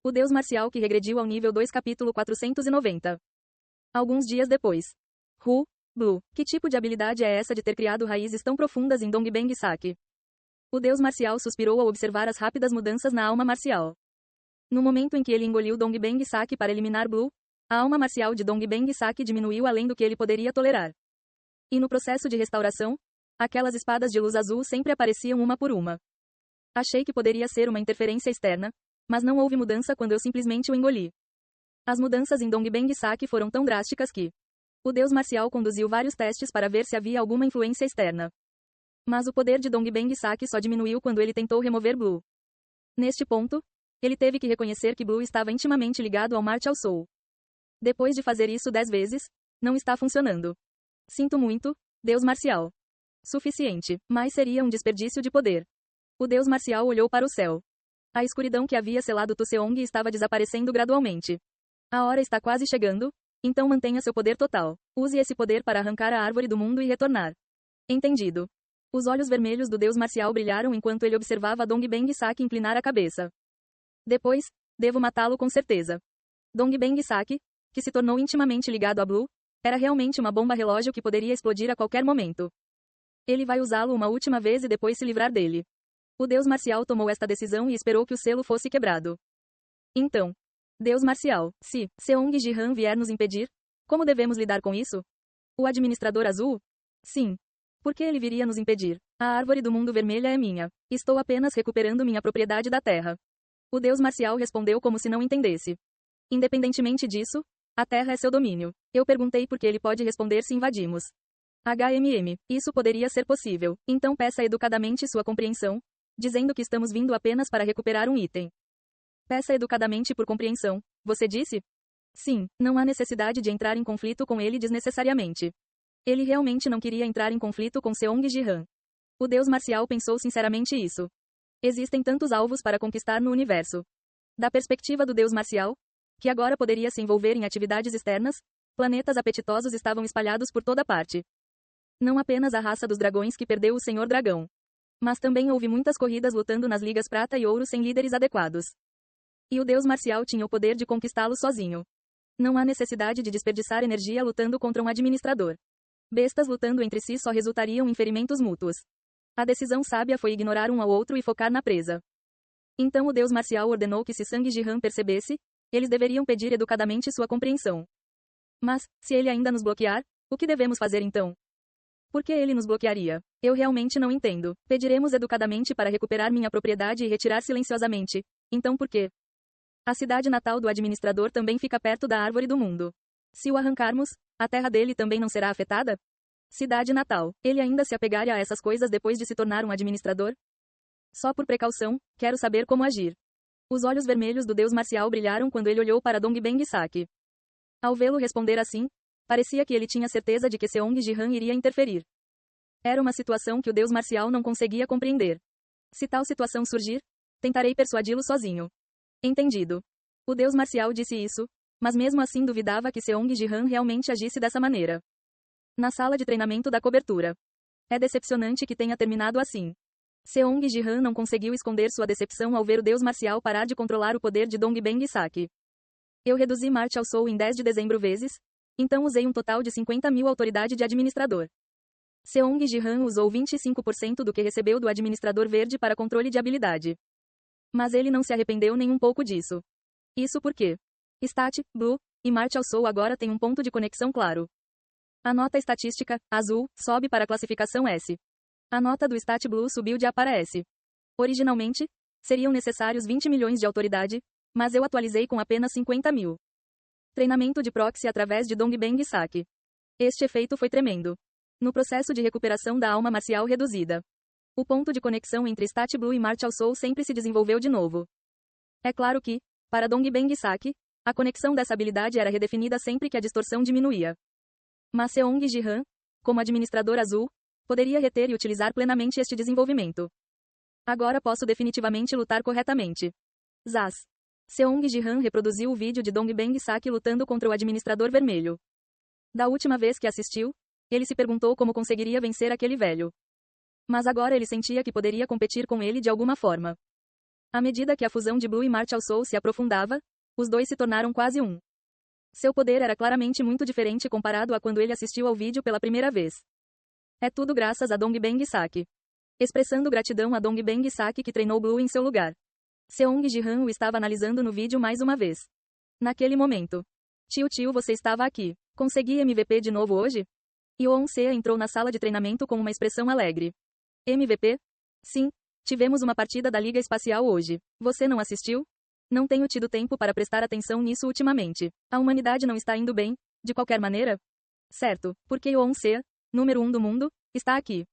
O Deus Marcial que regrediu ao nível 2 capítulo 490. Alguns dias depois. Blue, que tipo de habilidade é essa de ter criado raízes tão profundas em Dongbang Saki? O Deus Marcial suspirou ao observar as rápidas mudanças na alma marcial. No momento em que ele engoliu Dongbang Saki para eliminar Blue, a alma marcial de Dongbang Saki diminuiu além do que ele poderia tolerar. E no processo de restauração, aquelas espadas de luz azul sempre apareciam uma por uma. Achei que poderia ser uma interferência externa, mas não houve mudança quando eu simplesmente o engoli. As mudanças em Dongbang Saki foram tão drásticas que o Deus Marcial conduziu vários testes para ver se havia alguma influência externa. Mas o poder de Dongbang Saki só diminuiu quando ele tentou remover Blue. Neste ponto, ele teve que reconhecer que Blue estava intimamente ligado ao Martial Soul. Depois de fazer isso 10 vezes, não está funcionando. Sinto muito, Deus Marcial. Suficiente, mas seria um desperdício de poder. O Deus Marcial olhou para o céu. A escuridão que havia selado Tuseong estava desaparecendo gradualmente. A hora está quase chegando, então mantenha seu poder total. Use esse poder para arrancar a árvore do mundo e retornar. Entendido. Os olhos vermelhos do Deus Marcial brilharam enquanto ele observava Dongbang Saki inclinar a cabeça. Depois, devo matá-lo com certeza. Dongbang Saki, que se tornou intimamente ligado a Blue, era realmente uma bomba relógio que poderia explodir a qualquer momento. Ele vai usá-lo uma última vez e depois se livrar dele. O Deus Marcial tomou esta decisão e esperou que o selo fosse quebrado. Então, Deus Marcial, se Seong Jihan vier nos impedir, como devemos lidar com isso? O administrador azul? Sim. Por que ele viria nos impedir? A árvore do mundo vermelha é minha. Estou apenas recuperando minha propriedade da terra. O Deus Marcial respondeu como se não entendesse. Independentemente disso, a terra é seu domínio. Eu perguntei por que ele pode responder se invadimos. Isso poderia ser possível. Então peça educadamente sua compreensão, dizendo que estamos vindo apenas para recuperar um item. Peça educadamente por compreensão, você disse? Sim, não há necessidade de entrar em conflito com ele desnecessariamente. Ele realmente não queria entrar em conflito com Seong Jihan. O Deus Marcial pensou sinceramente isso. Existem tantos alvos para conquistar no universo. Da perspectiva do Deus Marcial, que agora poderia se envolver em atividades externas, planetas apetitosos estavam espalhados por toda parte. Não apenas a raça dos dragões que perdeu o Senhor Dragão. Mas também houve muitas corridas lutando nas ligas prata e ouro sem líderes adequados. E o Deus Marcial tinha o poder de conquistá-lo sozinho. Não há necessidade de desperdiçar energia lutando contra um administrador. Bestas lutando entre si só resultariam em ferimentos mútuos. A decisão sábia foi ignorar um ao outro e focar na presa. Então o Deus Marcial ordenou que se Sang Jihan percebesse, eles deveriam pedir educadamente sua compreensão. Mas, se ele ainda nos bloquear, o que devemos fazer então? Por que ele nos bloquearia? Eu realmente não entendo. Pediremos educadamente para recuperar minha propriedade e retirar silenciosamente. Então por quê? A cidade natal do administrador também fica perto da árvore do mundo. Se o arrancarmos, a terra dele também não será afetada? Cidade natal. Ele ainda se apegaria a essas coisas depois de se tornar um administrador? Só por precaução, quero saber como agir. Os olhos vermelhos do Deus Marcial brilharam quando ele olhou para Dongbang Saki. Ao vê-lo responder assim, parecia que ele tinha certeza de que Seong Jihan iria interferir. Era uma situação que o Deus Marcial não conseguia compreender. Se tal situação surgir, tentarei persuadi-lo sozinho. Entendido. O Deus Marcial disse isso, mas mesmo assim duvidava que Seong Jihan realmente agisse dessa maneira. Na sala de treinamento da cobertura. É decepcionante que tenha terminado assim. Seong Jihan não conseguiu esconder sua decepção ao ver o Deus Marcial parar de controlar o poder de Dongbang Saki. Eu reduzi Martial Soul em 10 de dezembro vezes, então usei um total de 50.000 autoridade de administrador. Seong Jihan usou 25% do que recebeu do administrador verde para controle de habilidade. Mas ele não se arrependeu nem um pouco disso. Isso porque Stat, Blue, e Martial Soul agora têm um ponto de conexão claro. A nota estatística, azul, sobe para a classificação S. A nota do Stat Blue subiu de A para S. Originalmente, seriam necessários 20 milhões de autoridade, mas eu atualizei com apenas 50.000. Treinamento de proxy através de Dongbang Saki. Este efeito foi tremendo. No processo de recuperação da alma marcial reduzida. O ponto de conexão entre Stat Blue e Martial Soul sempre se desenvolveu de novo. É claro que, para Dongbang Saki, a conexão dessa habilidade era redefinida sempre que a distorção diminuía. Mas Seong Jihan, como administrador azul, poderia reter e utilizar plenamente este desenvolvimento. Agora posso definitivamente lutar corretamente. Zaz. Seong Jihan reproduziu o vídeo de Dongbang Saki lutando contra o administrador vermelho. Da última vez que assistiu, ele se perguntou como conseguiria vencer aquele velho. Mas agora ele sentia que poderia competir com ele de alguma forma. À medida que a fusão de Blue e Martial Soul se aprofundava, os dois se tornaram quase um. Seu poder era claramente muito diferente comparado a quando ele assistiu ao vídeo pela primeira vez. É tudo graças a Dongbang Saki. Expressando gratidão a Dongbang Saki que treinou Blue em seu lugar. Seong Ji-han o estava analisando no vídeo mais uma vez. Naquele momento. Tio, você estava aqui. Consegui MVP de novo hoje? Yeon-se entrou na sala de treinamento com uma expressão alegre. MVP? Sim. Tivemos uma partida da Liga Espacial hoje. Você não assistiu? Não tenho tido tempo para prestar atenção nisso ultimamente. A humanidade não está indo bem, de qualquer maneira? Certo, porque Yeon-se, número 1 do mundo, está aqui.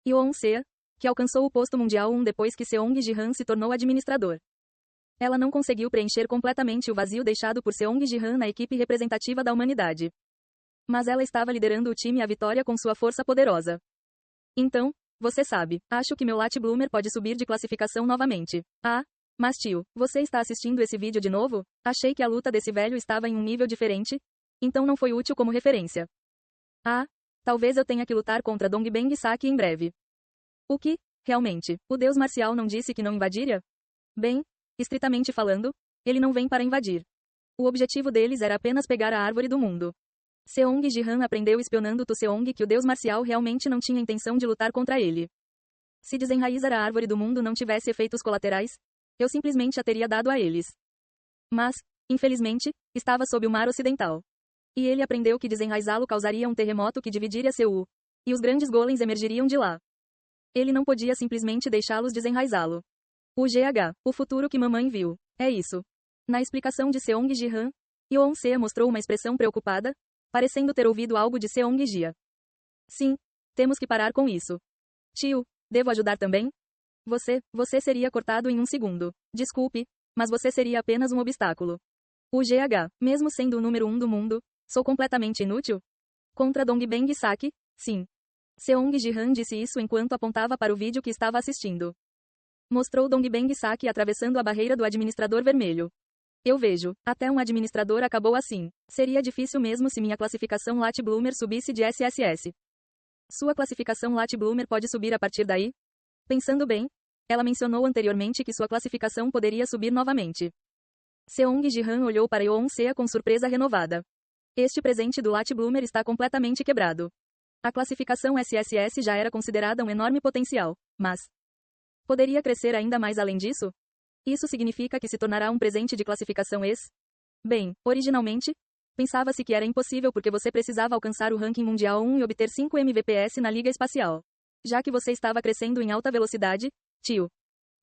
Yeon-se, que alcançou o posto mundial 1 depois que Seong Ji-han se tornou administrador. Ela não conseguiu preencher completamente o vazio deixado por Seong Ji-han na equipe representativa da humanidade. Mas ela estava liderando o time à vitória com sua força poderosa. Então, você sabe, acho que meu Late Bloomer pode subir de classificação novamente. Ah, mas tio, você está assistindo esse vídeo de novo? Achei que a luta desse velho estava em um nível diferente, então não foi útil como referência. Ah, talvez eu tenha que lutar contra Dongbang Saki em breve. O que, realmente, o deus marcial não disse que não invadiria? Bem, estritamente falando, ele não vem para invadir. O objetivo deles era apenas pegar a árvore do mundo. Seong Ji-han aprendeu espionando Tu Seong que o deus marcial realmente não tinha intenção de lutar contra ele. Se desenraizar a árvore do mundo não tivesse efeitos colaterais, eu simplesmente a teria dado a eles. Mas, infelizmente, estava sob o mar ocidental. E ele aprendeu que desenraizá-lo causaria um terremoto que dividiria Seul. E os grandes golems emergiriam de lá. Ele não podia simplesmente deixá-los desenraizá-lo. O GH, o futuro que mamãe viu. É isso. Na explicação de Seong Ji-han, Yeon-se mostrou uma expressão preocupada, parecendo ter ouvido algo de Seong Ji. Sim, temos que parar com isso. Tio, devo ajudar também? Você seria cortado em um segundo. Desculpe, mas você seria apenas um obstáculo. O GH, mesmo sendo o número 1 do mundo, sou completamente inútil? Contra Dongbang Saki, sim. Seong Ji-han disse isso enquanto apontava para o vídeo que estava assistindo. Mostrou Dongbang Saki atravessando a barreira do administrador vermelho. Eu vejo, até um administrador acabou assim. Seria difícil mesmo se minha classificação Late Bloomer subisse de SSS. Sua classificação Late Bloomer pode subir a partir daí? Pensando bem, ela mencionou anteriormente que sua classificação poderia subir novamente. Seong Ji-han olhou para Yeon-se com surpresa renovada. Este presente do Late Bloomer está completamente quebrado. A classificação SSS já era considerada um enorme potencial, mas poderia crescer ainda mais além disso? Isso significa que se tornará um presente de classificação S? Bem, originalmente, pensava-se que era impossível porque você precisava alcançar o ranking mundial 1 e obter 5 MVPs na Liga Espacial. Já que você estava crescendo em alta velocidade, tio.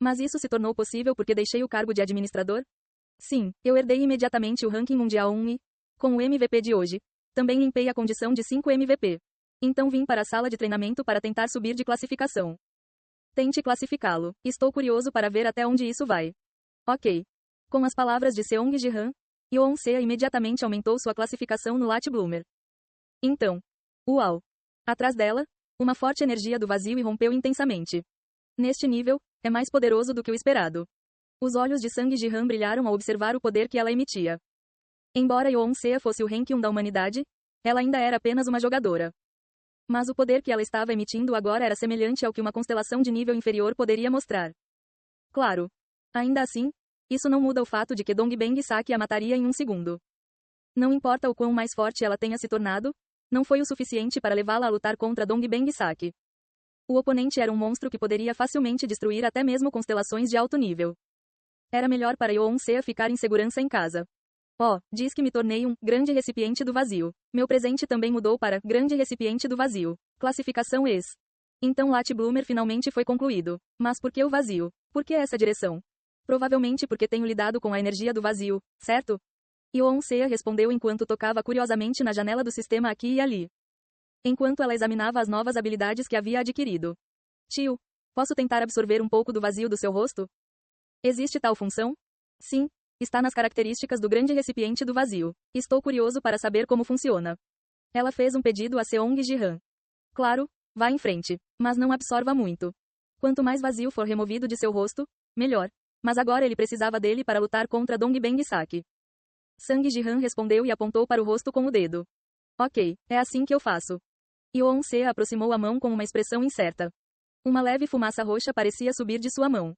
Mas isso se tornou possível porque deixei o cargo de administrador? Sim, eu herdei imediatamente o ranking mundial 1 e, com o MVP de hoje, também limpei a condição de 5 MVP. Então vim para a sala de treinamento para tentar subir de classificação. Tente classificá-lo. Estou curioso para ver até onde isso vai. Ok. Com as palavras de Seong Ji-han, Yeon-se imediatamente aumentou sua classificação no Late Bloomer. Então. Uau! Atrás dela, uma forte energia do vazio irrompeu intensamente. Neste nível, é mais poderoso do que o esperado. Os olhos de Sang Ji-han brilharam ao observar o poder que ela emitia. Embora Yeon-se fosse o rank 1 da humanidade, ela ainda era apenas uma jogadora. Mas o poder que ela estava emitindo agora era semelhante ao que uma constelação de nível inferior poderia mostrar. Claro. Ainda assim, isso não muda o fato de que Dongbang Saki a mataria em um segundo. Não importa o quão mais forte ela tenha se tornado, não foi o suficiente para levá-la a lutar contra Dongbang Saki. O oponente era um monstro que poderia facilmente destruir até mesmo constelações de alto nível. Era melhor para Yeon-se ficar em segurança em casa. Oh, diz que me tornei um grande recipiente do vazio. Meu presente também mudou para grande recipiente do vazio. Classificação ES. Então Late Bloomer finalmente foi concluído. Mas por que o vazio? Por que essa direção? Provavelmente porque tenho lidado com a energia do vazio, certo? Yeon-se respondeu enquanto tocava curiosamente na janela do sistema aqui e ali. Enquanto ela examinava as novas habilidades que havia adquirido. Tio, posso tentar absorver um pouco do vazio do seu rosto? Existe tal função? Sim. Está nas características do grande recipiente do vazio. Estou curioso para saber como funciona. Ela fez um pedido a Seong Ji-han. Claro, vá em frente, mas não absorva muito. Quanto mais vazio for removido de seu rosto, melhor. Mas agora ele precisava dele para lutar contra Dongbang Saki. Sang Ji-han respondeu e apontou para o rosto com o dedo. Ok, é assim que eu faço. Yeon-se aproximou a mão com uma expressão incerta. Uma leve fumaça roxa parecia subir de sua mão.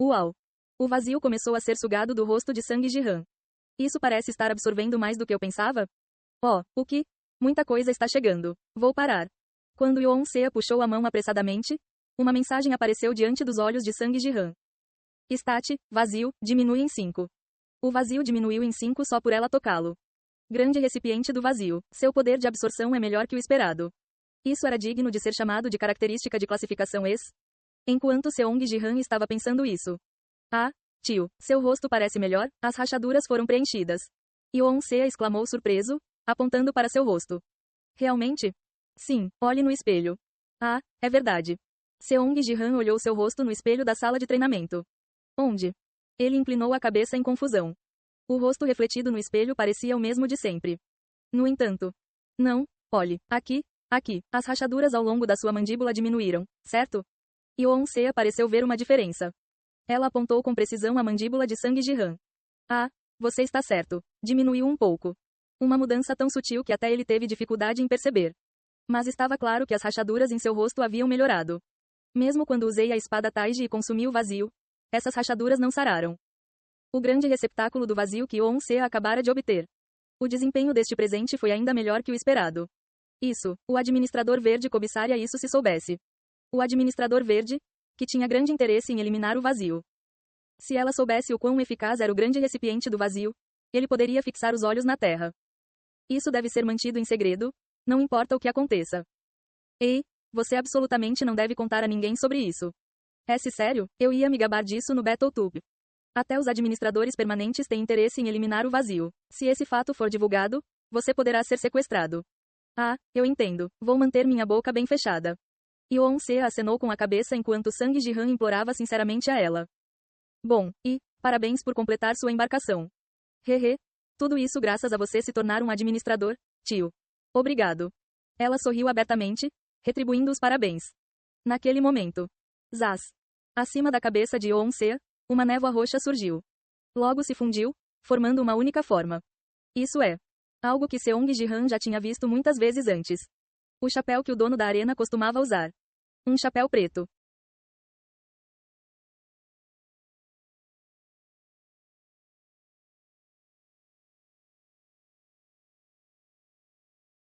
Uau! O vazio começou a ser sugado do rosto de Sang Jihan. Isso parece estar absorvendo mais do que eu pensava? Oh, o que? Muita coisa está chegando. Vou parar. Quando Yoon-sea puxou a mão apressadamente, uma mensagem apareceu diante dos olhos de Sang Jihan. Stat, vazio, diminui em 5. O vazio diminuiu em 5 só por ela tocá-lo. Grande recipiente do vazio. Seu poder de absorção é melhor que o esperado. Isso era digno de ser chamado de característica de classificação S? Enquanto Seong Jihan estava pensando isso. Ah, tio, seu rosto parece melhor, as rachaduras foram preenchidas. Yoon-sea exclamou surpreso, apontando para seu rosto. Realmente? Sim, olhe no espelho. Ah, é verdade. Seong Jihan olhou seu rosto no espelho da sala de treinamento. Onde? Ele inclinou a cabeça em confusão. O rosto refletido no espelho parecia o mesmo de sempre. No entanto. Não, olhe, aqui, aqui, as rachaduras ao longo da sua mandíbula diminuíram, certo? Yoon-sea pareceu ver uma diferença. Ela apontou com precisão a mandíbula de Sang Jihan. Ah, você está certo. Diminuiu um pouco. Uma mudança tão sutil que até ele teve dificuldade em perceber. Mas estava claro que as rachaduras em seu rosto haviam melhorado. Mesmo quando usei a espada Taiji e consumi o vazio, essas rachaduras não sararam. O grande receptáculo do vazio que Yoon-sea acabara de obter. O desempenho deste presente foi ainda melhor que o esperado. Isso, o administrador verde cobiçaria isso se soubesse. O administrador verde, que tinha grande interesse em eliminar o vazio. Se ela soubesse o quão eficaz era o grande recipiente do vazio, ele poderia fixar os olhos na Terra. Isso deve ser mantido em segredo, não importa o que aconteça. Ei, você absolutamente não deve contar a ninguém sobre isso. É sério, eu ia me gabar disso no Battletoad. Até os administradores permanentes têm interesse em eliminar o vazio. Se esse fato for divulgado, você poderá ser sequestrado. Ah, eu entendo, vou manter minha boca bem fechada. Yoon-sea acenou com a cabeça enquanto Sang Jihan implorava sinceramente a ela. Bom, e, parabéns por completar sua embarcação. Hehe. Tudo isso graças a você se tornar um administrador, tio. Obrigado. Ela sorriu abertamente, retribuindo os parabéns. Naquele momento. Zaz. Acima da cabeça de Yoon-sea, uma névoa roxa surgiu. Logo se fundiu, formando uma única forma. Isso é algo que Seong Jihan já tinha visto muitas vezes antes. O chapéu que o dono da arena costumava usar. Um chapéu preto.